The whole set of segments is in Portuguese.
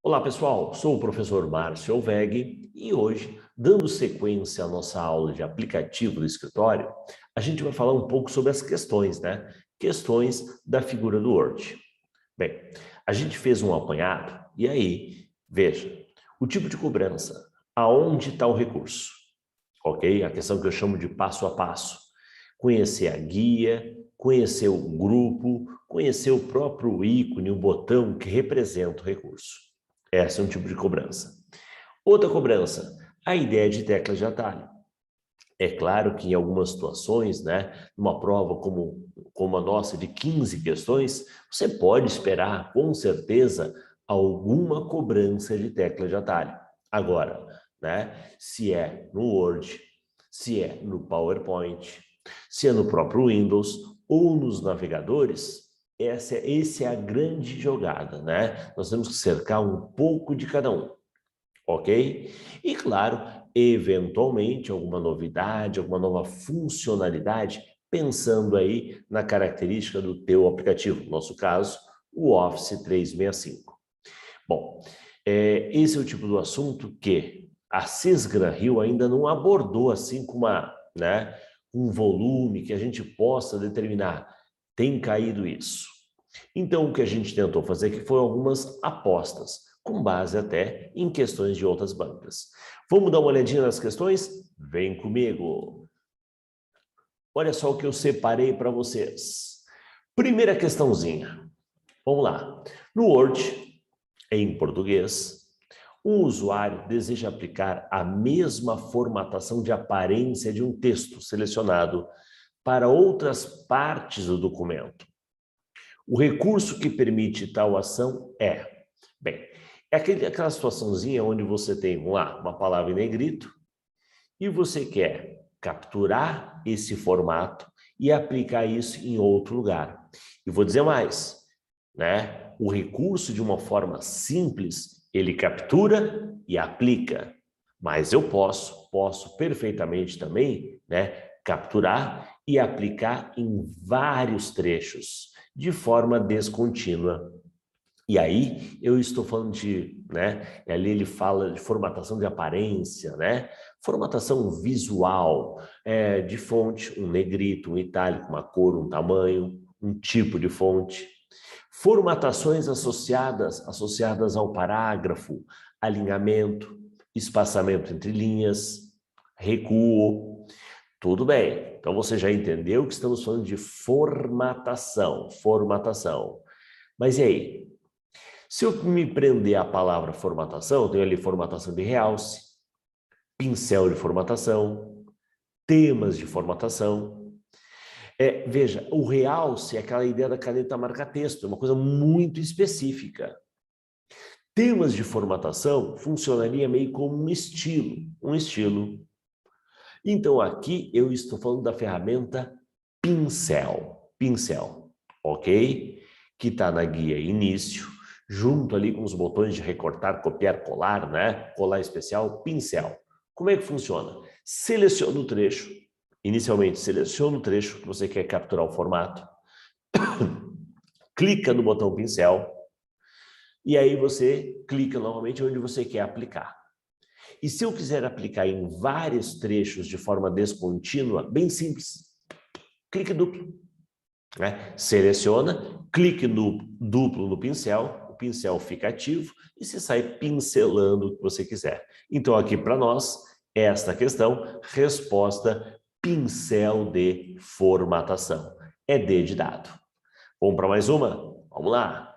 Olá pessoal, sou o professor Márcio Alveg e hoje, dando sequência à nossa aula de aplicativo do escritório, a gente vai falar um pouco sobre as questões, né? Questões da figura do Word. Bem, a gente fez um apanhado e aí, veja, o tipo de cobrança, aonde está o recurso, ok? A questão que eu chamo de passo a passo. Conhecer a guia, conhecer o grupo, conhecer o próprio ícone, o botão que representa o recurso. Esse é um tipo de cobrança. Outra cobrança, a ideia de tecla de atalho. É claro que em algumas situações, né, numa prova como a nossa de 15 questões, você pode esperar, com certeza, alguma cobrança de tecla de atalho. Agora, né, se é no Word, se é no PowerPoint, se é no próprio Windows ou nos navegadores, essa é a grande jogada, né? Nós temos que cercar um pouco de cada um, ok? E claro, eventualmente alguma novidade, alguma nova funcionalidade, pensando aí na característica do teu aplicativo, no nosso caso, o Office 365. Bom, esse é o tipo do assunto que a Cisgra Rio ainda não abordou assim com um volume que a gente possa determinar. Tem caído isso. Então, o que a gente tentou fazer aqui foi algumas apostas, com base até em questões de outras bancas. Vamos dar uma olhadinha nas questões? Vem comigo! Olha só o que eu separei para vocês. Primeira questãozinha. Vamos lá. No Word, em português, um usuário deseja aplicar a mesma formatação de aparência de um texto selecionado para outras partes do documento. O recurso que permite tal ação é aquela situaçãozinha onde você tem, vamos lá, uma palavra em negrito e você quer capturar esse formato e aplicar isso em outro lugar. E vou dizer mais, né? O recurso de uma forma simples, ele captura e aplica. Mas eu posso perfeitamente também, né, capturar e aplicar em vários trechos, de forma descontínua. E aí eu estou falando de, né, ali ele fala de formatação de aparência, né, formatação visual, de fonte, um negrito, um itálico, uma cor, um tamanho, um tipo de fonte. Formatações associadas ao parágrafo, alinhamento, espaçamento entre linhas, recuo. Tudo bem, então você já entendeu que estamos falando de formatação. Mas e aí? Se eu me prender à palavra formatação, eu tenho ali formatação de realce, pincel de formatação, temas de formatação. Veja, o realce é aquela ideia da caneta marca-texto, é uma coisa muito específica. Temas de formatação funcionaria meio como um estilo. Então aqui eu estou falando da ferramenta pincel, ok? Que está na guia início, junto ali com os botões de recortar, copiar, colar, né? Colar especial, pincel. Como é que funciona? Seleciona o trecho, inicialmente seleciona o trecho que você quer capturar o formato, clica no botão pincel, e aí você clica novamente onde você quer aplicar. E se eu quiser aplicar em vários trechos de forma descontínua, bem simples, clique duplo. Né? Seleciona, clique duplo no pincel, o pincel fica ativo e você sai pincelando o que você quiser. Então aqui para nós, esta questão, resposta pincel de formatação. É D de dado. Vamos para mais uma? Vamos lá.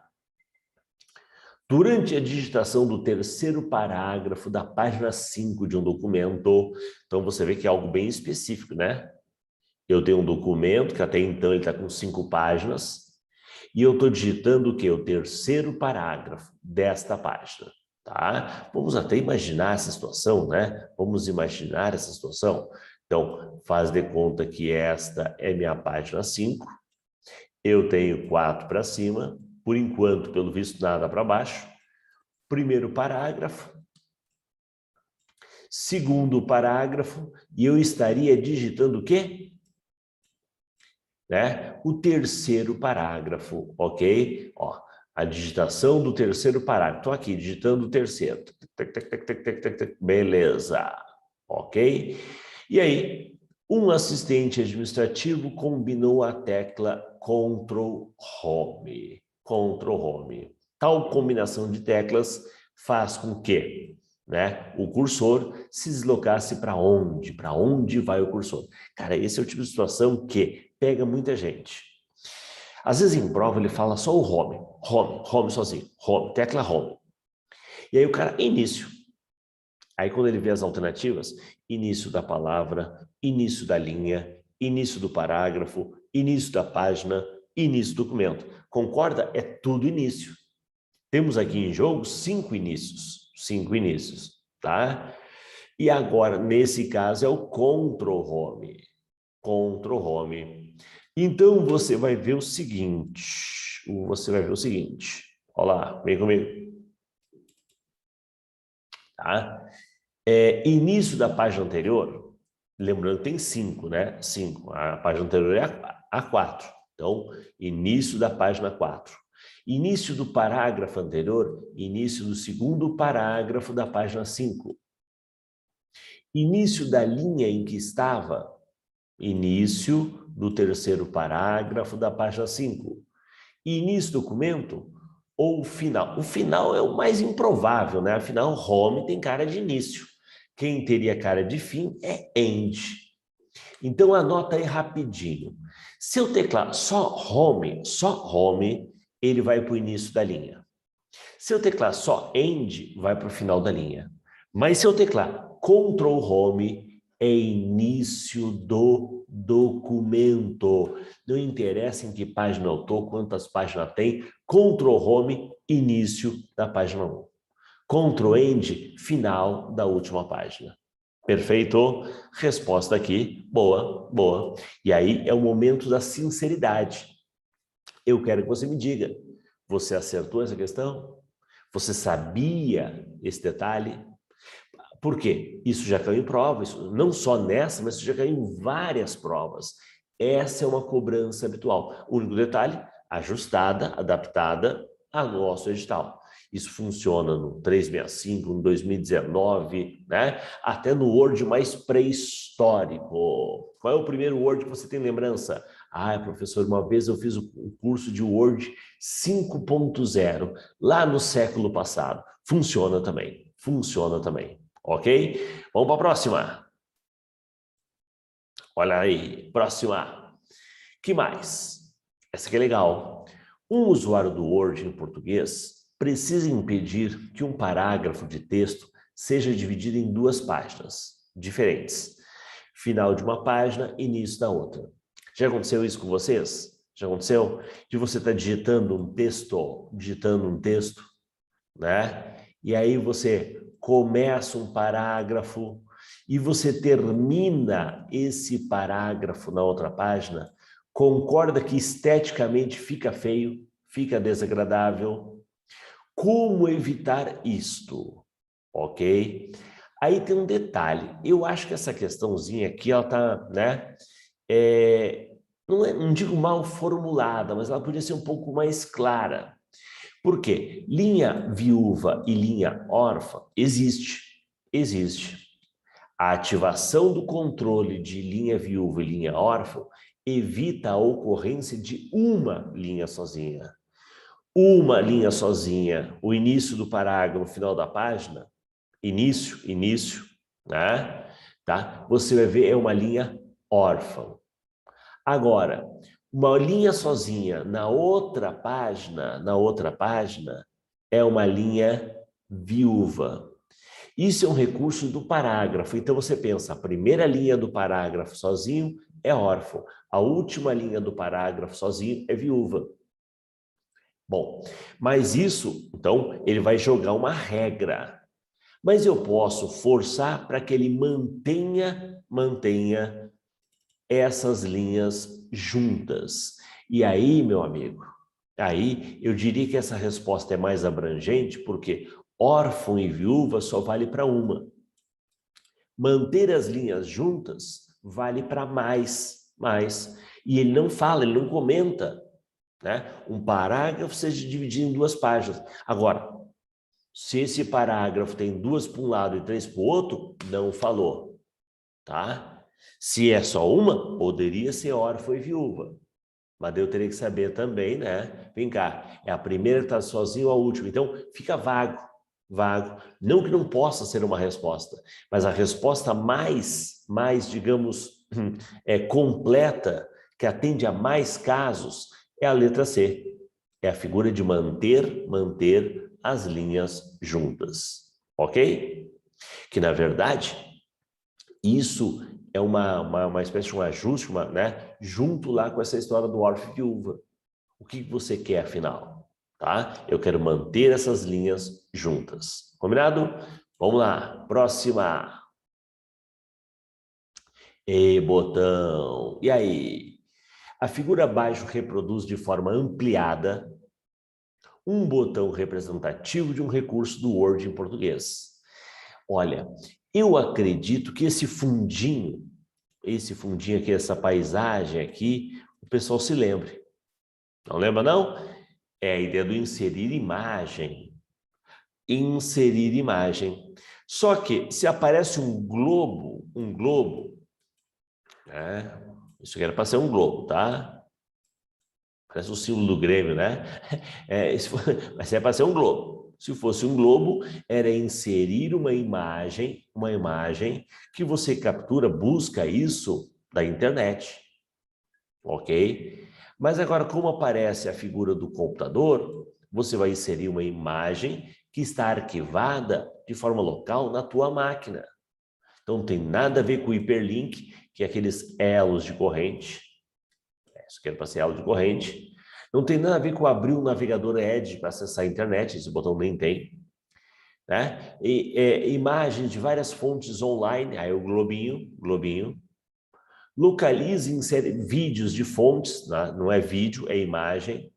Durante a digitação do terceiro parágrafo da página 5 de um documento, então você vê que é algo bem específico, né? Eu tenho um documento que até então ele está com 5 páginas e eu estou digitando o quê? O terceiro parágrafo desta página, tá? Vamos até imaginar essa situação, né? Vamos imaginar essa situação. Então, faz de conta que esta é minha página 5, eu tenho 4 para cima, por enquanto, pelo visto, nada para baixo. Primeiro parágrafo, segundo parágrafo, e eu estaria digitando o quê? Né? O terceiro parágrafo, ok? Ó, A digitação do terceiro parágrafo. Estou aqui digitando o terceiro. Beleza. Ok? E aí, um assistente administrativo combinou a tecla Ctrl Home. Ctrl Home. Tal combinação de teclas faz com que, né, o cursor se deslocasse para onde? Para onde vai o cursor? Cara, esse é o tipo de situação que pega muita gente. Às vezes em prova ele fala só o home, home sozinho, home, tecla home. E aí o cara, início. Aí quando ele vê as alternativas, início da palavra, início da linha, início do parágrafo, início da página, início do documento. Concorda? É tudo início. Temos aqui em jogo 5 inícios, tá? E agora, nesse caso, é o Ctrl Home. Ctrl Home. Então, você vai ver o seguinte. Olha lá, vem comigo. Tá? Início da página anterior, lembrando que tem 5, né? 5. A página anterior é a 4. Então, início da página 4. Início do parágrafo anterior, início do segundo parágrafo da página 5. Início da linha em que estava, início do terceiro parágrafo da página 5. Início do documento ou final. O final é o mais improvável, né? Afinal, home tem cara de início. Quem teria cara de fim é end. Então, anota aí rapidinho. Se eu teclar só home, ele vai para o início da linha. Se eu teclar só end, vai para o final da linha. Mas se eu teclar Ctrl Home, é início do documento. Não interessa em que página eu estou, quantas páginas tem. Ctrl Home, início da página 1. Ctrl End, final da última página. Perfeito? Resposta aqui, boa, boa. E aí é o momento da sinceridade. Eu quero que você me diga, você acertou essa questão? Você sabia esse detalhe? Por quê? Isso já caiu em prova, isso, não só nessa, mas isso já caiu em várias provas. Essa é uma cobrança habitual. O único detalhe, ajustada, adaptada ao nosso edital. Isso funciona no 365, no 2019, né? Até no Word mais pré-histórico. Qual é o primeiro Word que você tem lembrança? Ah, professor, uma vez eu fiz o curso de Word 5.0, lá no século passado. Funciona também, funciona também. Ok? Vamos para a próxima. Olha aí, próxima. Que mais? Essa aqui é legal. Um usuário do Word em português precisa impedir que um parágrafo de texto seja dividido em 2 páginas diferentes. Final de uma página, início da outra. Já aconteceu isso com vocês? Já aconteceu? De você estar digitando um texto, né? E aí você começa um parágrafo e você termina esse parágrafo na outra página, concorda que esteticamente fica feio, fica desagradável? Como evitar isto? Ok? Aí tem um detalhe, eu acho que essa questãozinha aqui, ela tá, né? Não digo mal formulada, mas ela podia ser um pouco mais clara. Por quê? Linha viúva e linha órfã existe. A ativação do controle de linha viúva e linha órfã evita a ocorrência de uma linha sozinha. Uma linha sozinha, o início do parágrafo, o final da página, início, né? Tá? Você vai ver, é uma linha órfã. Agora, uma linha sozinha na outra página, é uma linha viúva. Isso é um recurso do parágrafo. Então, você pensa, a primeira linha do parágrafo sozinho é órfão. A última linha do parágrafo sozinho é viúva. Bom, mas isso, então, ele vai jogar uma regra. Mas eu posso forçar para que ele mantenha essas linhas juntas. E aí, meu amigo, aí eu diria que essa resposta é mais abrangente, porque órfão e viúva só vale para uma. Manter as linhas juntas vale para mais. E ele não fala, ele não comenta. né? Um parágrafo seja dividido em 2 páginas. Agora, se esse parágrafo tem 2 para um lado e 3 para o outro, não falou, tá? Se é só uma, poderia ser órfão e viúva. Mas eu teria que saber também, né? Vem cá, é a primeira que está sozinha ou a última? Então, fica vago, vago. Não que não possa ser uma resposta, mas a resposta mais digamos, completa, que atende a mais casos, é a letra C. É a figura de manter as linhas juntas, ok? Que, na verdade, isso é uma espécie de um ajuste, né? Junto lá com essa história do órfão e viúva. O que você quer, afinal? Tá? Eu quero manter essas linhas juntas. Combinado? Vamos lá. Próxima. E botão. E aí? A figura abaixo reproduz de forma ampliada um botão representativo de um recurso do Word em português. Olha, eu acredito que esse fundinho aqui, essa paisagem aqui, o pessoal se lembre. Não lembra, não? É a ideia do inserir imagem. Inserir imagem. Só que se aparece um globo, né? Isso aqui era para ser um globo, tá? Parece o símbolo do Grêmio, né? Mas é para ser um globo. Se fosse um globo, era inserir uma imagem que você captura, busca isso da internet, ok? Mas agora, como aparece a figura do computador, você vai inserir uma imagem que está arquivada de forma local na tua máquina. Então, não tem nada a ver com o hiperlink, que é aqueles elos de corrente. Isso aqui é para ser elo de corrente. Não tem nada a ver com abrir o navegador Edge para acessar a internet, esse botão nem tem. Né? Imagens de várias fontes online, aí o globinho. Localize e insere vídeos de fontes, né? Não é vídeo, é imagem.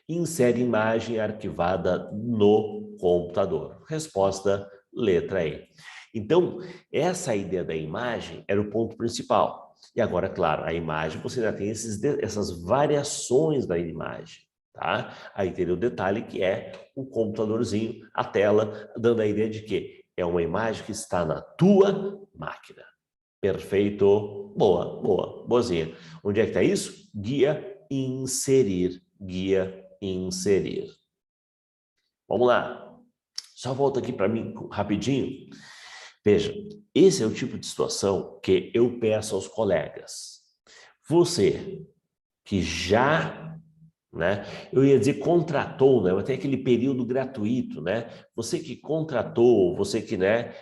Insere imagem arquivada no computador. Resposta, letra E. Então, essa ideia da imagem era o ponto principal. E agora, claro, a imagem, você já tem essas variações da imagem, tá? Aí teria o detalhe que é o computadorzinho, a tela, dando a ideia de que é uma imagem que está na tua máquina. Perfeito. Boazinha. Onde é que está isso? Guia inserir. Vamos lá. Só volta aqui para mim rapidinho. Veja, esse é o tipo de situação que eu peço aos colegas. Você que já, né, eu ia dizer contratou, né, até aquele período gratuito, né, você que contratou, você que, né,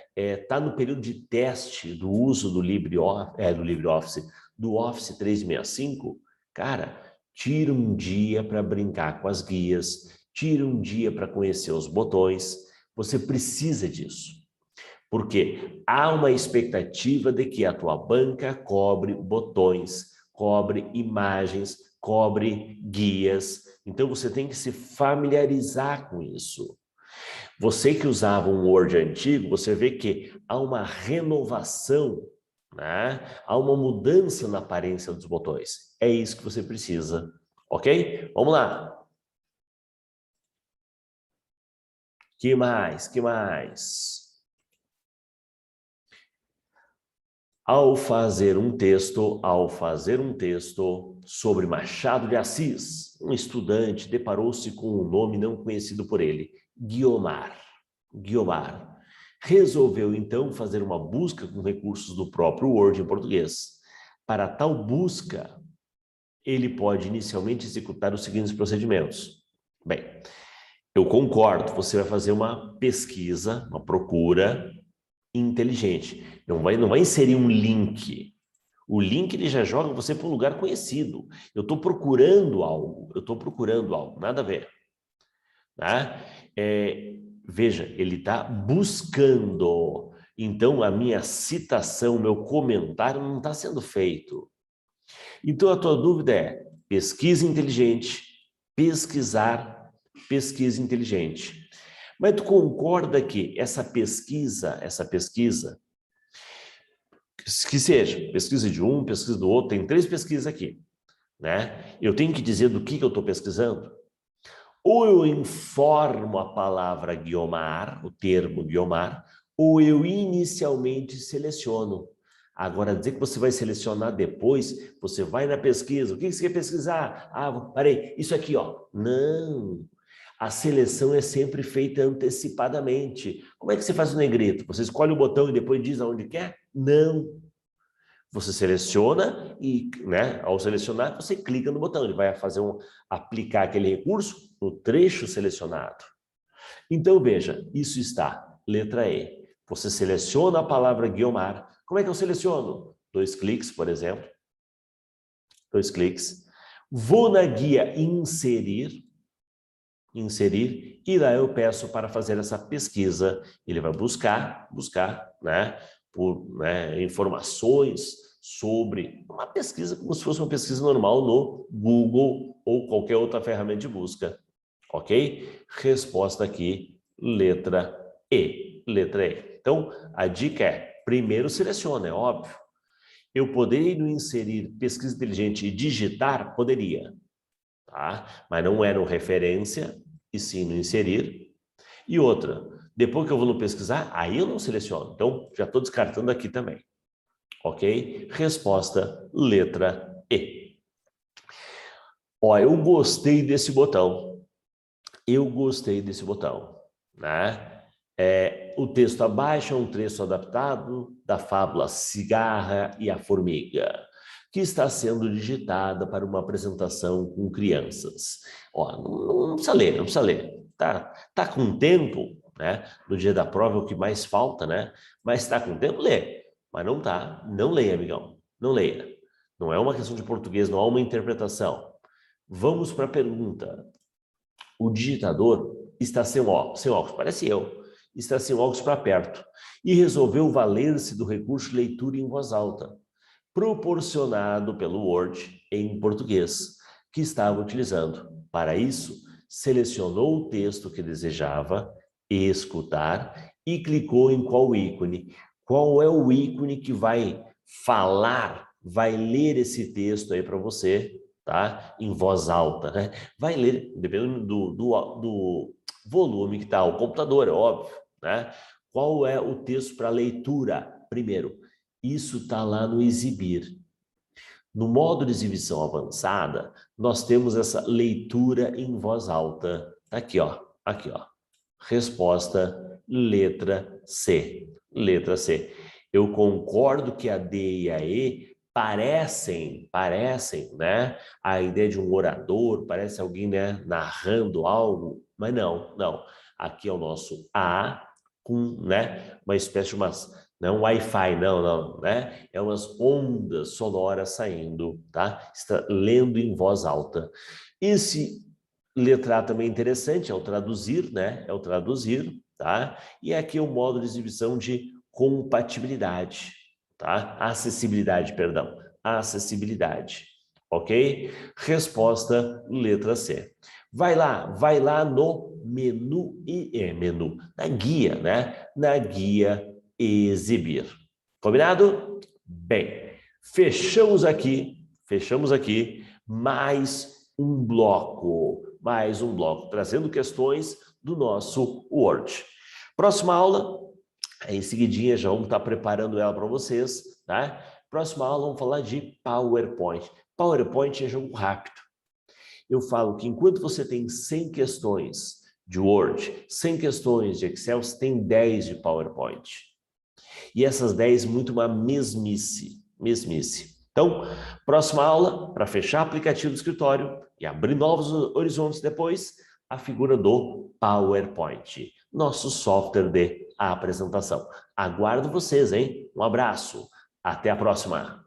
tá no período de teste do uso do LibreOffice, do Office 365, cara, tira um dia para brincar com as guias, tira um dia para conhecer os botões, você precisa disso. Porque há uma expectativa de que a tua banca cobre botões, cobre imagens, cobre guias. Então, você tem que se familiarizar com isso. Você que usava um Word antigo, você vê que há uma renovação, né? Há uma mudança na aparência dos botões. É isso que você precisa, ok? Vamos lá. Que mais? Ao fazer um texto sobre Machado de Assis, um estudante deparou-se com um nome não conhecido por ele, Guiomar. Resolveu, então, fazer uma busca com recursos do próprio Word em português. Para tal busca, ele pode inicialmente executar os seguintes procedimentos. Bem, eu concordo, você vai fazer uma pesquisa, uma procura inteligente. Não vai inserir um link. O link ele já joga você para um lugar conhecido. Eu estou procurando algo, nada a ver. Tá? Veja, ele está buscando. Então, a minha citação, meu comentário não está sendo feito. Então, a tua dúvida é pesquisa inteligente, pesquisa inteligente. Mas tu concorda que essa pesquisa, que seja pesquisa de um, pesquisa do outro, tem 3 pesquisas aqui, né? Eu tenho que dizer do que eu estou pesquisando. Ou eu informo a palavra Guiomar, o termo Guiomar, ou eu inicialmente seleciono. Agora, dizer que você vai selecionar depois, você vai na pesquisa, o que você quer pesquisar? Ah, parei, isso aqui, ó. Não, a seleção é sempre feita antecipadamente. Como é que você faz o negrito? Você escolhe o botão e depois diz aonde quer? Não. Você seleciona e, né, ao selecionar, você clica no botão. Ele vai fazer aplicar aquele recurso no trecho selecionado. Então, veja, isso está, letra E. Você seleciona a palavra Guiomar. Como é que eu seleciono? 2 cliques, por exemplo. 2 cliques. Vou na guia inserir, e lá eu peço para fazer essa pesquisa. Ele vai buscar, né, por informações sobre uma pesquisa, como se fosse uma pesquisa normal no Google ou qualquer outra ferramenta de busca. Ok? Resposta aqui, letra E. Letra E. Então, a dica é, primeiro seleciona, é óbvio. Eu poderia inserir pesquisa inteligente e digitar? Poderia, tá? Mas não é no referência, e sim no inserir. E outra, depois que eu vou no pesquisar, aí eu não seleciono. Então, já estou descartando aqui também. Ok? Resposta, letra E. Ó, eu gostei desse botão. Eu gostei desse botão, né? O texto abaixo é um texto adaptado da fábula Cigarra e a Formiga, que está sendo digitada para uma apresentação com crianças. Ó, não precisa ler, não precisa ler. Tá com tempo, né? No dia da prova é o que mais falta, né? Mas está com tempo, lê. Mas não tá, não leia, amigão. Não leia. Não é uma questão de português, não há uma interpretação. Vamos para a pergunta. O digitador está sem óculos, parece eu, está sem óculos para perto, e resolveu valer-se do recurso de leitura em voz alta, proporcionado pelo Word em português, que estava utilizando. Para isso, selecionou o texto que desejava escutar e clicou em qual ícone. Qual é o ícone que vai falar, vai ler esse texto aí para você, tá? Em voz alta, né? Vai ler, dependendo do volume que está o computador, é óbvio, né? Qual é o texto para leitura? Primeiro, isso está lá no exibir. No modo de exibição avançada, nós temos essa leitura em voz alta. Tá aqui, ó. Aqui, ó. Resposta, letra C. Letra C. Eu concordo que a D e a E parecem, né? A ideia de um orador, parece alguém, né, narrando algo, mas não. Aqui é o nosso A com, né, uma espécie de não Wi-Fi, não, né? É umas ondas sonoras saindo, tá? Está lendo em voz alta. Esse letrar também é interessante, é o traduzir, né? É o traduzir, tá? E aqui é o modo de exibição de compatibilidade, tá? Acessibilidade, perdão. Acessibilidade, ok? Resposta, letra C. Vai lá no menu, na guia, né? Na guia exibir. Combinado? Bem, fechamos aqui mais um bloco, trazendo questões do nosso Word. Próxima aula, em seguidinha já vamos estar preparando ela para vocês, tá? Próxima aula vamos falar de PowerPoint. PowerPoint é jogo rápido. Eu falo que enquanto você tem 100 questões de Word, 100 questões de Excel, você tem 10 de PowerPoint. E essas 10 muito uma mesmice. Então, próxima aula, para fechar o aplicativo do escritório e abrir novos horizontes depois, a figura do PowerPoint, nosso software de apresentação. Aguardo vocês, hein? Um abraço, até a próxima!